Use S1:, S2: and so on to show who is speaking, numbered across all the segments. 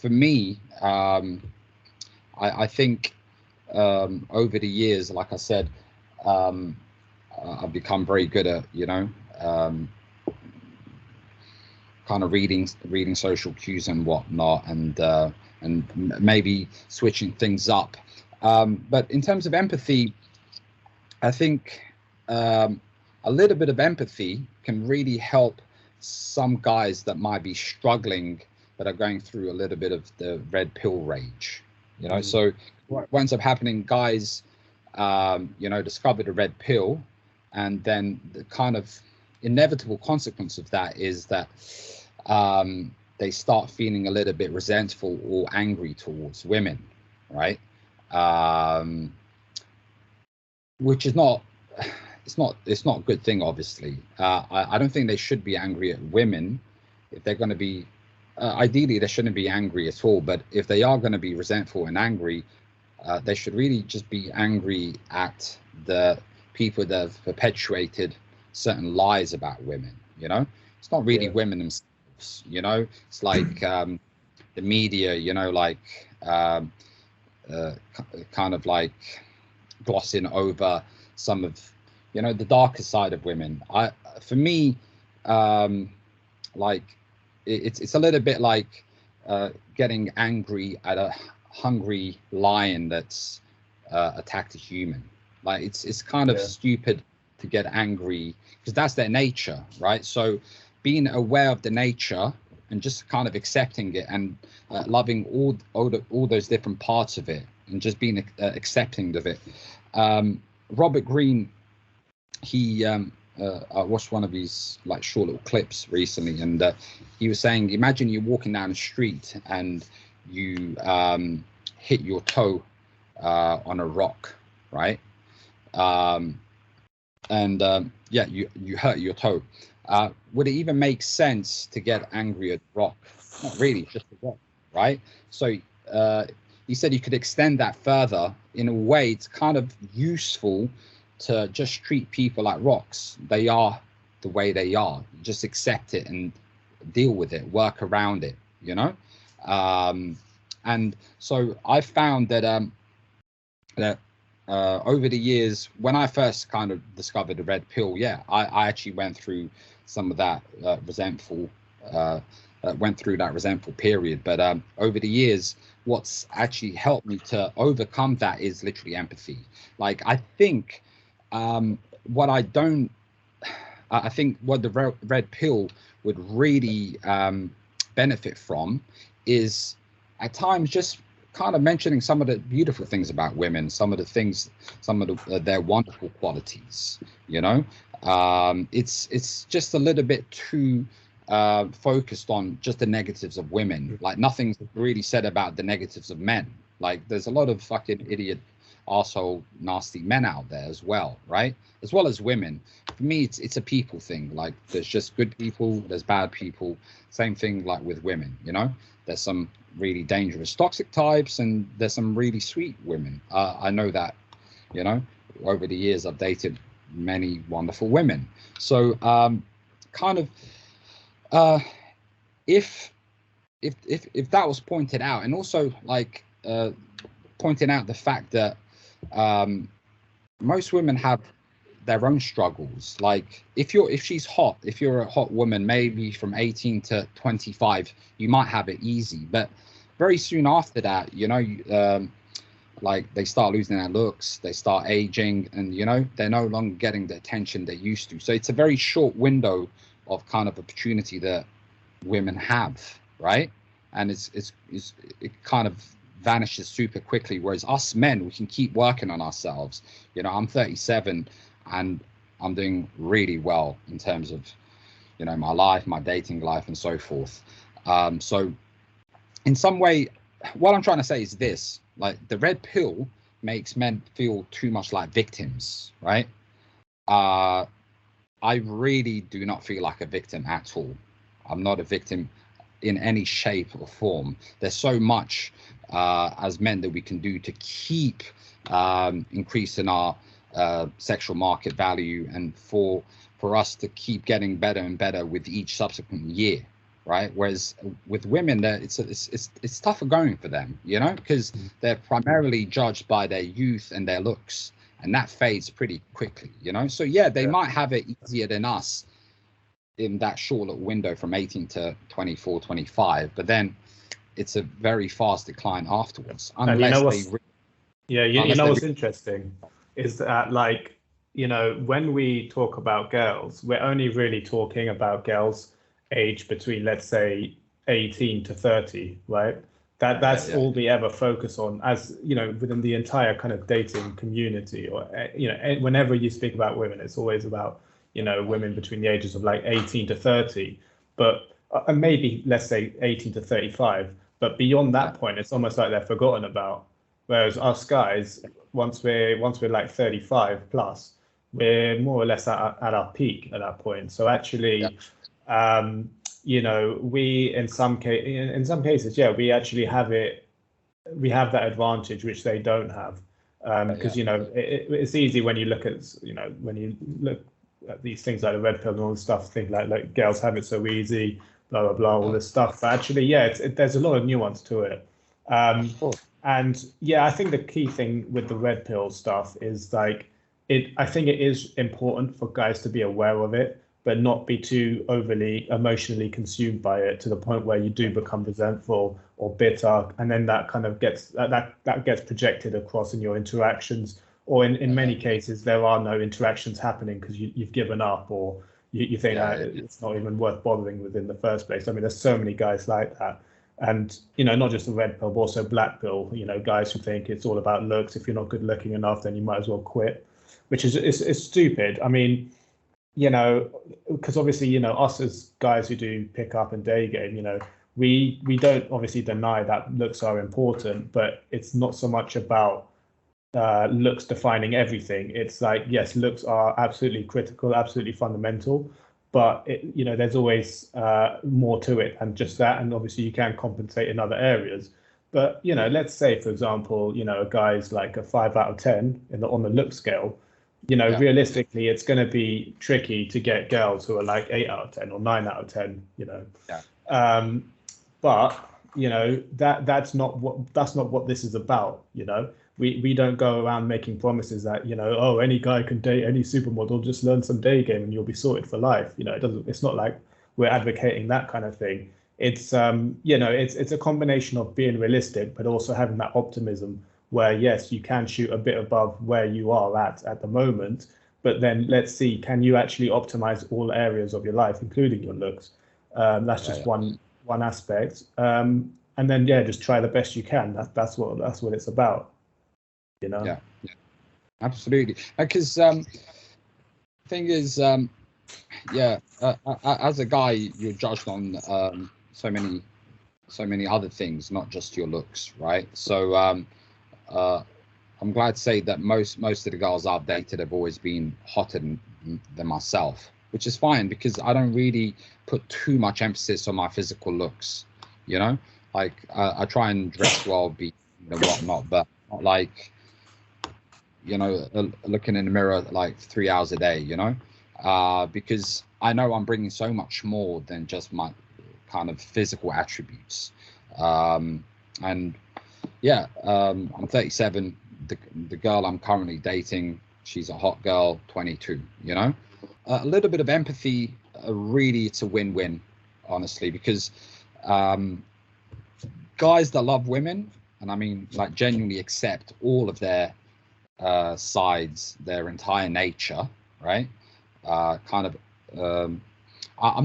S1: for me, I think over the years, like I said, um, I've become very good at, um, kind of reading social cues and whatnot, and maybe switching things up. But in terms of empathy, I think a little bit of empathy can really help some guys that might be struggling, that are going through a little bit of the red pill rage. So what ends up happening, guys, discover the red pill, and then the kind of inevitable consequence of that is that they start feeling a little bit resentful or angry towards women, right? Which is not, it's not a good thing, obviously. I don't think they should be angry at women. If they're going to be, ideally they shouldn't be angry at all, but if they are going to be resentful and angry, they should really just be angry at the people that have perpetuated certain lies about women. It's not really women themselves. It's like the media, kind of like glossing over some of the darker side of women. For me, like it's a little bit like getting angry at a hungry lion that's attacked a human. Like it's kind of stupid to get angry, because that's their nature, right? So being aware of the nature and just kind of accepting it, and loving all those different parts of it, and just being accepting of it. Robert Greene, he I watched one of his like short little clips recently, and he was saying, imagine you're walking down the street and you hit your toe on a rock, right? Yeah, you hurt your toe. Would it even make sense to get angry at the rock? Not really, just a rock, right? So he said you could extend that further. In a way, it's kind of useful to just treat people like rocks. They are the way they are. Just accept it and deal with it, work around it, and so I found that over the years, when I first kind of discovered the red pill, I actually went through some of that went through that resentful period. But over the years, what's actually helped me to overcome that is literally empathy. Like, I think what I don't, I think what the red pill would really benefit from is at times just kind of mentioning some of the beautiful things about women, some of their wonderful qualities. It's just a little bit too focused on just the negatives of women. Like, nothing's really said about the negatives of men. Like, there's a lot of fucking idiot, arsehole, nasty men out there as well, right? As well as women. For me, it's a people thing. Like, there's just good people, there's bad people. Same thing like with women. There's some really dangerous toxic types, and there's some really sweet women. I know that, over the years I've dated many wonderful women. So kind of if that was pointed out, and also like pointing out the fact that most women have their own struggles. Like, if you're a hot woman, maybe from 18 to 25, you might have it easy, but very soon after that, like, they start losing their looks, they start aging, and they're no longer getting the attention they used to. So it's a very short window of kind of opportunity that women have, right? And it kind of vanishes super quickly, whereas us men, we can keep working on ourselves. I'm 37 and I'm doing really well in terms of my life, my dating life, and so forth. So in some way, what I'm trying to say is this: like, the red pill makes men feel too much like victims, right? I really do not feel like a victim at all. I'm not a victim in any shape or form. There's so much as men that we can do to keep increasing our sexual market value, and for us to keep getting better and better with each subsequent year, right? Whereas with women, it's tougher going for them, you know, because they're primarily judged by their youth and their looks, and that fades pretty quickly, you know. So yeah, they might have it easier than us in that short little window from 18 to 24, 25, but then it's a very fast decline afterwards,
S2: And you
S1: unless
S2: know
S1: they
S2: what's, yeah, you know what's interesting is that, like, you know, when we talk about girls, we're only really talking about girls aged between, let's say, 18 to 30, right? That's all we ever focus on, as you know, within the entire kind of dating community, or you know, whenever you speak about women, it's always about, you know, women between the ages of like 18 to 30, but and maybe let's say 18 to 35, but beyond that point, it's almost like they're forgotten about. Whereas us guys, once we're like 35 plus, we're more or less at our peak at that point. So actually, you know, we in some cases, yeah, we actually have it. We have that advantage which they don't have, because you know it's easy when you look at, you know, when you look at these things like the red pill and all this stuff, think like girls have it so easy, blah blah blah, all this stuff. But actually, yeah, there's a lot of nuance to it. And yeah, I think the key thing with the red pill stuff is like I think it is important for guys to be aware of it, but not be too overly emotionally consumed by it to the point where you do become resentful or bitter, and then that kind of gets that gets projected across in your interactions, or in many cases there are no interactions happening because you've given up, or you think it's not even worth bothering with in the first place. I mean, there's so many guys like that. And, you know, not just the red pill, but also black pill, you know, guys who think it's all about looks. If you're not good looking enough, then you might as well quit, which is it's stupid. I mean, you know, because obviously, you know, us as guys who do pick up and day game, you know, we don't obviously deny that looks are important, but it's not so much about looks defining everything. It's like, yes, looks are absolutely critical, absolutely fundamental, but you know, there's always more to it than just that, and obviously you can compensate in other areas. But you know, let's say for example, you know, a guy's like a 5 out of 10 on the look scale. You know, realistically, it's going to be tricky to get girls who are like 8 out of 10 or 9 out of 10. You know, but you know that's not what this is about. You know, we don't go around making promises that, you know, oh, any guy can date any supermodel, just learn some day game and you'll be sorted for life. You know, it's not like we're advocating that kind of thing. It's you know, it's a combination of being realistic but also having that optimism where, yes, you can shoot a bit above where you are at the moment, but then let's see, can you actually optimize all areas of your life, including your looks? That's just one aspect. And then just try the best you can. That's what it's about. You know?
S1: Yeah, absolutely. Because thing is, as a guy, you're judged on so many other things, not just your looks, right? So I'm glad to say that most of the girls I've dated have always been hotter than myself, which is fine because I don't really put too much emphasis on my physical looks. You know, like I try and dress well, be whatnot, but not like, you know, looking in the mirror like 3 hours a day, you know, because I know I'm bringing so much more than just my kind of physical attributes. And I'm 37. The girl I'm currently dating, she's a hot girl, 22, you know. A little bit of empathy, really, it's a win-win, honestly, because guys that love women, and I mean like genuinely accept all of their sides, their entire nature, right? I'm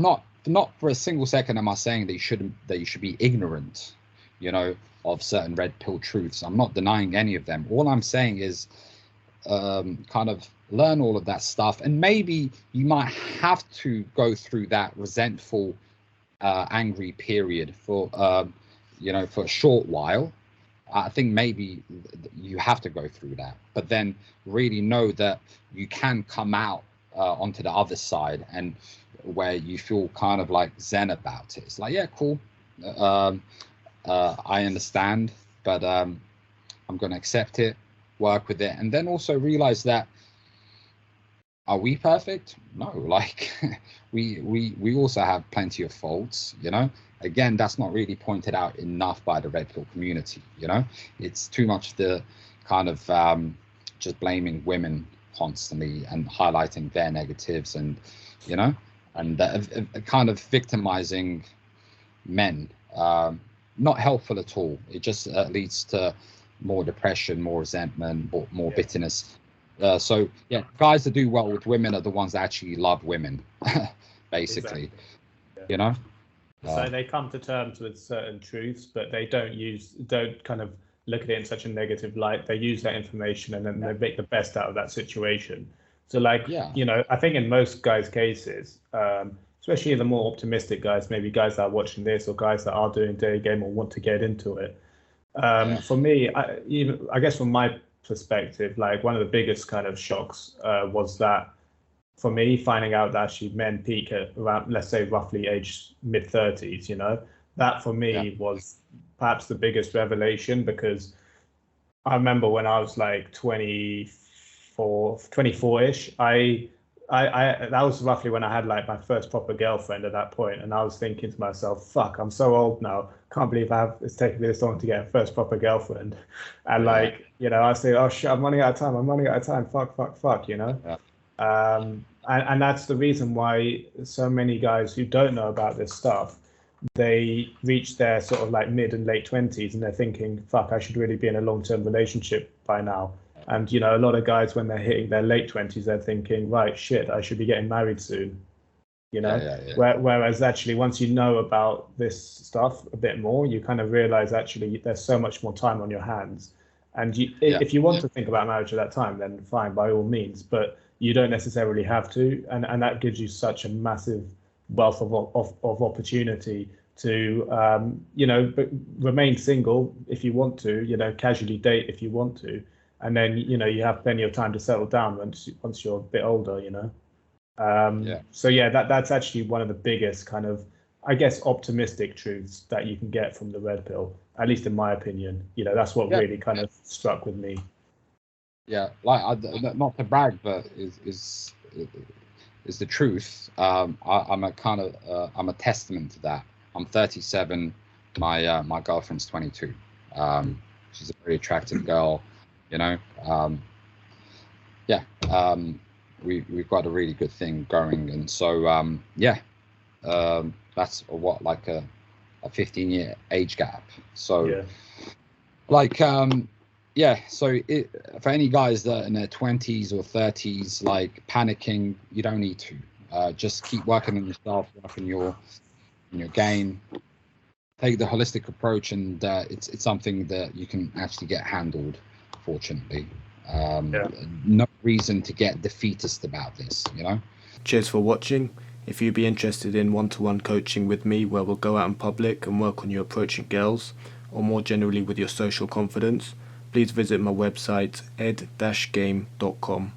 S1: not for a single second am I saying that you should be ignorant, you know, of certain red pill truths. I'm not denying any of them. All I'm saying is kind of learn all of that stuff, and maybe you might have to go through that resentful, angry period for for a short while. I think maybe you have to go through that, but then really know that you can come out onto the other side, and where you feel kind of like zen about it. It's like, yeah, cool. I understand, but I'm going to accept it, work with it, and then also realize that Are we perfect? No, like we also have plenty of faults, you know. Again, that's not really pointed out enough by the red pill community, you know. It's too much the kind of just blaming women constantly and highlighting their negatives, and you know, and kind of victimizing men. Not helpful at all. It just leads to more depression, more resentment, more bitterness. So yeah, guys that do well with women are the ones that actually love women, basically. Exactly.
S2: Yeah.
S1: You know.
S2: So they come to terms with certain truths, but they don't kind of look at it in such a negative light. They use that information and then they make the best out of that situation. So like, you know, I think in most guys' cases, especially the more optimistic guys, maybe guys that are watching this or guys that are doing day game or want to get into it. For me, I guess from my perspective, like one of the biggest kind of shocks was that for me, finding out that actually men peak at around, let's say, roughly age mid-30s, you know, that for me was perhaps the biggest revelation, because I remember when I was like 24-ish, I that was roughly when I had like my first proper girlfriend at that point, and I was thinking to myself, fuck, I'm so old now, can't believe it's taken me this long to get a first proper girlfriend. And like, you know, I say, oh shit, I'm running out of time, fuck, you know. And that's the reason why so many guys who don't know about this stuff, they reach their sort of like mid and late 20s and they're thinking, fuck, I should really be in a long-term relationship by now. And, you know, a lot of guys, when they're hitting their late 20s, they're thinking, right, shit, I should be getting married soon. You know, whereas actually, once you know about this stuff a bit more, you kind of realize actually there's so much more time on your hands. And if you want to think about marriage at that time, then fine, by all means. But you don't necessarily have to, and that gives you such a massive wealth of opportunity to you know, remain single if you want to, you know, casually date if you want to, and then, you know, you have plenty of time to settle down once you're a bit older, you know. So yeah, that's actually one of the biggest kind of, I guess, optimistic truths that you can get from the red pill, at least in my opinion. You know, that's what really kind of struck with me.
S1: Yeah, like not to brag, but is the truth. I'm a kind of I'm a testament to that. I'm 37. My girlfriend's 22. She's a very attractive girl. You know. We've got a really good thing going, and so that's what, like a 15-year age gap. So like so for any guys that are in their 20s or 30s, like panicking, you don't need to. Just keep working on yourself, work on your game, take the holistic approach, and it's something that you can actually get handled, fortunately. No reason to get defeatist about this, you know.
S3: Cheers for watching. If you'd be interested in one-to-one coaching with me, where we'll go out in public and work on your approaching girls, or more generally with your social confidence, please visit my website ed-game.com.